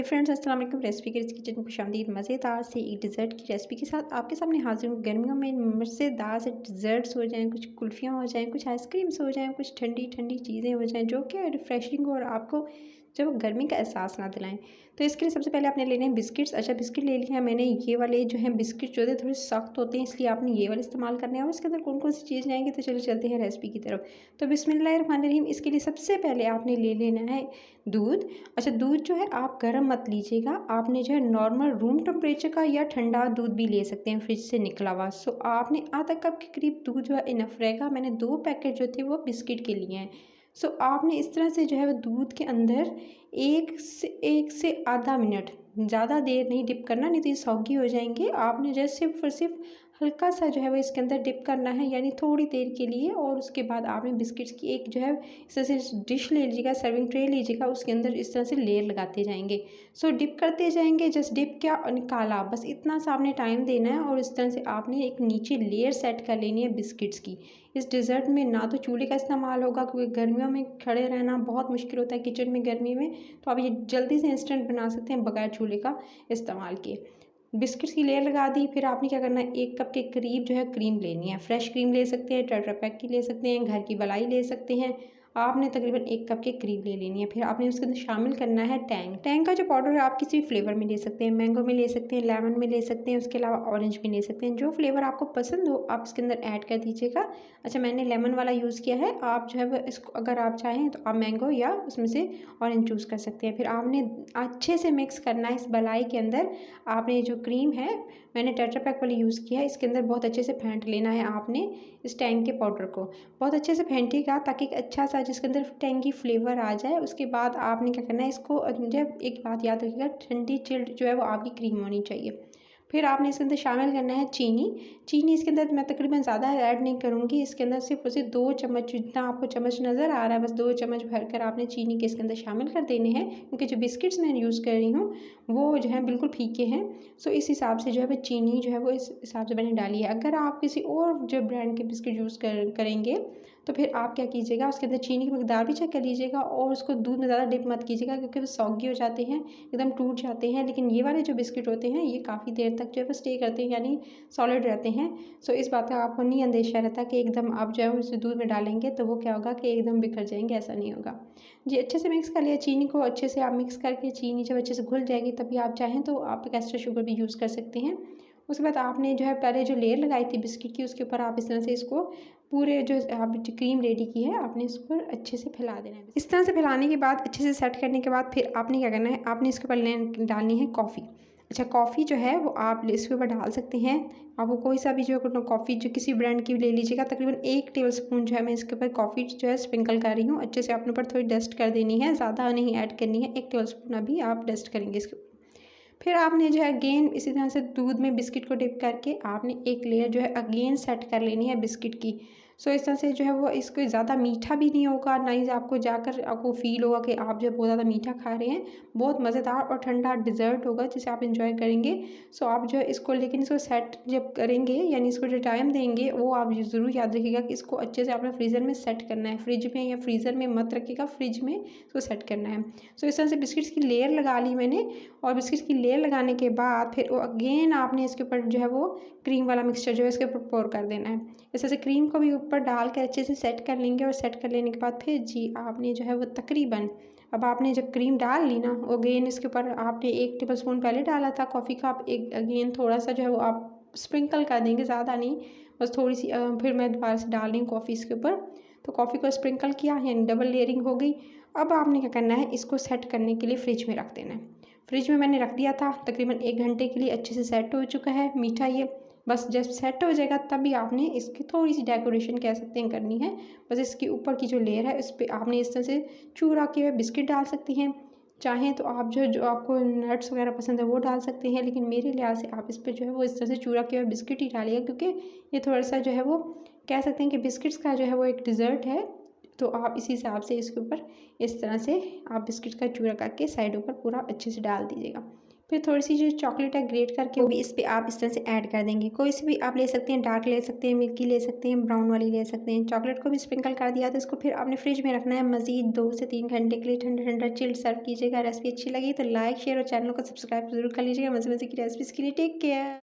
हे friends, अस्सलाम वालेकुम। Recipe के किचन में खुशामदीद। मज़ेदार से एक डिज़र्ट की रेसिपी के साथ आपके सामने हाजिर हूँ। गर्मियों में मज़ेदार से डिज़र्ट्स हो जाएँ, कुछ कुल्फ़ियाँ हो जाएँ, कुछ आइसक्रीम्स हो जाएँ, कुछ ठंडी ठंडी चीज़ें हो जाएँ जो कि रिफ़्रेशिंग हो और आपको जब गर्मी का एहसास ना दिलाएँ। तो इसके लिए सबसे पहले आपने लेने हैं बिस्किट्स। अच्छा, बिस्किट ले लिया है मैंने। ये वाले जो हैं बिस्किट जो होते हैं थोड़े सख्त होते हैं, इसलिए आपने ये वाले इस्तेमाल करने हैं। और इसके अंदर कौन कौन सी चीज़ें आएँगी, तो चलो चलते हैं रेसिपी की तरफ। तो बिस्मिल्लाहिर्रहमानिर्रहीम। इसके लिए सबसे पहले आपने ले लेना है दूध। अच्छा, दूध जो है आप गर्म मत लीजिएगा, आपने जो है नॉर्मल रूम टेम्परेचर का या ठंडा दूध भी ले सकते हैं फ्रिज से निकला हुआ। सो आपने आधा कप के करीब दूध जो है इनफ रहेगा। मैंने 2 पैकेट जो थे वो बिस्किट के लिए हैं। सो आपने इस तरह से जो है वो दूध के अंदर 1 से आधा मिनट, ज़्यादा देर नहीं डिप करना, नहीं तो ये सौगी हो जाएंगे। आपने जो है सिर्फ और सिर्फ हल्का सा जो है वो इसके अंदर डिप करना है, यानी थोड़ी देर के लिए। और उसके बाद आपने बिस्किट्स की एक जो है इस तरह से डिश ले लीजिएगा, सर्विंग ट्रे लीजिएगा, उसके अंदर इस तरह से लेयर लगाते जाएंगे। सो डिप करते जाएंगे, जस्ट डिप क्या और निकाला, बस इतना सा आपने टाइम देना है। और इस तरह से आपने एक नीचे लेयर सेट कर लेनी है बिस्किट्स की। इस डिज़र्ट में ना तो चूल्हे का इस्तेमाल होगा, क्योंकि गर्मियों में खड़े रहना बहुत मुश्किल होता है किचन में गर्मी में। तो आप ये जल्दी से इंस्टेंट बना सकते हैं बगैर चूल्हे का इस्तेमाल किए। बिस्किट्स की लेयर लगा दी। फिर आपने क्या करना है, 1 कप के करीब जो है क्रीम लेनी है। फ्रेश क्रीम ले सकते हैं, टेट्रा पैक की ले सकते हैं, घर की मलाई ले सकते हैं। आपने तकरीबन 1 कप के करीब ले लेनी है। फिर आपने उसके अंदर शामिल करना है टैंग। टैंग का जो पाउडर है आप किसी फ्लेवर में ले सकते हैं, मैंगो में ले सकते हैं, लेमन में ले सकते हैं, उसके अलावा ऑरेंज में ले सकते हैं। जो फ्लेवर आपको पसंद हो आप इसके अंदर ऐड कर दीजिएगा। अच्छा, मैंने लेमन वाला यूज़ किया है, आप जो है वो इसको अगर आप चाहें तो आप मैंगो या उसमें से ऑरेंज चूज़ कर सकते हैं। फिर आपने अच्छे से मिक्स करना है इस मलाई के अंदर। आपने जो क्रीम है, मैंने टेट्रा पैक वाली यूज़ किया है, इसके अंदर बहुत अच्छे से फेंट लेना है आपने इस टैंग के पाउडर को। बहुत अच्छे से फेंटिएगा ताकि एक अच्छा सा जिसके अंदर टैंगी फ्लेवर आ जाए। उसके बाद आपने क्या करना है, इसको जब एक बात याद रखिएगा, ठंडी चिल्ड जो है वो आपकी क्रीम होनी चाहिए। फिर आपने इसके अंदर शामिल करना है चीनी। चीनी इसके अंदर मैं तकरीबन ज़्यादा ऐड नहीं करूँगी, इसके अंदर सिर्फ और सिर्फ 2 चम्मच, जितना आपको चम्मच नज़र आ रहा है बस 2 चम्मच भरकर आपने चीनी के इसके अंदर शामिल कर देने हैं। क्योंकि जो बिस्किट्स मैं यूज़ कर रही हूँ वो जो है बिल्कुल फीके हैं। सो इस हिसाब से जो है वो चीनी जो है वो इस हिसाब से मैंने डाली है। अगर आप किसी और जो ब्रांड के बिस्किट यूज़ करेंगे तो फिर आप क्या कीजिएगा, उसके अंदर चीनी की मकदार भी चेक कर लीजिएगा। और उसको दूध में ज़्यादा डिप मत कीजिएगा, क्योंकि वो सौगी हो जाते हैं, एकदम टूट जाते हैं। लेकिन ये वाले जो बिस्किट होते हैं ये काफ़ी देर तक जो है वो स्टे करते हैं, यानी सॉलिड रहते हैं। सो इस बात का आपको नहीं अंदेशा रहता कि एकदम आप जो है उसे दूध में डालेंगे तो वो क्या होगा कि एकदम बिखर जाएंगे, ऐसा नहीं होगा जी। अच्छे से मिक्स कर लिया चीनी को, अच्छे से आप मिक्स करके चीनी जब अच्छे से घुल जाएगी तभी आप चाहें तो आप कैस्टर शुगर भी यूज़ कर सकते हैं। उसके बाद आपने जो है पहले जो लेयर लगाई थी बिस्किट की, उसके ऊपर आप इस तरह से इसको पूरे जो आप जो क्रीम रेडी की है आपने इस पर अच्छे से फैला देना है। इस तरह से फैलाने के बाद अच्छे से सेट करने के बाद फिर आपने क्या करना है, आपने इसके ऊपर डालनी है कॉफ़ी। अच्छा, कॉफ़ी जो है वो आप इसके ऊपर डाल सकते हैं। आपको कोई सा भी जो है कॉफ़ी जो किसी ब्रांड की ले लीजिएगा। तकरीबन 1 टेबलस्पून जो है मैं इसके ऊपर कॉफ़ी जो है स्प्रिंकल कर रही हूँ। अच्छे से अपने ऊपर थोड़ी डस्ट कर देनी है, ज़्यादा नहीं ऐड करनी है। 1 टेबलस्पून अभी आप डस्ट करेंगे इसके ऊपर। फिर आपने जो है अगेन इसी तरह से दूध में बिस्किट को डिप करके आपने एक लेयर जो है अगेन सेट कर लेनी है बिस्किट की। सो इस तरह से जो है वो इसको ज़्यादा मीठा भी नहीं होगा, ना ही आपको जाकर आपको फ़ील होगा कि आप जो बहुत ज़्यादा मीठा खा रहे हैं। बहुत मज़ेदार और ठंडा डिज़र्ट होगा जिसे आप इंजॉय करेंगे। सो आप जो है इसको, लेकिन इसको सेट जब करेंगे यानी इसको जो टाइम देंगे वो आप ज़रूर याद रखिएगा कि इसको अच्छे से आपने फ्रीज़र में सेट करना है। फ्रिज में या फ्रीज़र में मत रखिएगा, फ्रिज में इसको सेट करना है। सो इस तरह से बिस्किट्स की लेयर लगा ली मैंने। और बिस्किट्स की लेयर लगाने के बाद फिर वो अगेन आपने इसके ऊपर जो है वो क्रीम वाला मिक्सचर जो है इसके ऊपर पोर कर देना है। इस तरह से क्रीम को भी ऊपर डाल कर अच्छे से सेट कर लेंगे। और सेट कर लेने के बाद फिर जी आपने जो है वो तकरीबन, अब आपने जब क्रीम डाल ली ना, अगेन इसके ऊपर आपने 1 टेबलस्पून पहले डाला था कॉफ़ी का, आप एक अगेन थोड़ा सा जो है वो आप स्प्रिंकल कर देंगे, ज़्यादा नहीं, बस थोड़ी सी। फिर मैं दोबारा से डाल रही हूँ कॉफ़ी इसके ऊपर। तो कॉफ़ी को स्प्रिंकल किया, यानी डबल लेयरिंग हो गई। अब आपने क्या करना है, इसको सेट करने के लिए फ्रिज में रख देना है। फ्रिज में मैंने रख दिया था तकरीबन 1 घंटे के लिए, अच्छे से सेट हो चुका है मीठा ये। बस जब सेट हो जाएगा तभी आपने इसकी थोड़ी सी डेकोरेशन कह सकते हैं करनी है। बस इसके ऊपर की जो लेयर है इस पर आपने इस तरह से चूरा के हुए बिस्किट डाल सकती हैं। चाहें तो आप जो आपको नट्स वगैरह पसंद है वो डाल सकते हैं, लेकिन मेरे लिहाज से आप इस पर जो है वो इस तरह से चूरा के हुए बिस्किट ही डालिएगा, क्योंकि ये थोड़ा सा जो है वो कह सकते हैं कि बिस्किट्स का जो है वो एक डिज़र्ट है। तो आप इसी हिसाब से इसके ऊपर इस तरह से आप बिस्किट का चूरा करके साइडों पर पूरा अच्छे से डाल दीजिएगा। फिर थोड़ी-सी जो चॉकलेट है ग्रेट करके वो भी इस पे आप इस तरह से ऐड कर देंगे। कोई सी भी आप ले सकते हैं, डार्क ले सकते हैं, मिल्की ले सकते हैं, ब्राउन वाली ले सकते हैं। चॉकलेट को भी स्प्रिंकल कर दिया तो इसको फिर आपने फ्रिज में रखना है मज़ीद 2 से 3 घंटे के लिए ठंडा-ठंडा चिल्ड सर्व कीजिएगा। रेसिपी अच्छी लगी तो लाइक, शेयर और चैनल को सब्सक्राइब ज़रूर कर लीजिएगा। मज़े-मज़े की रेसिपीज़ के लिए टेक केयर।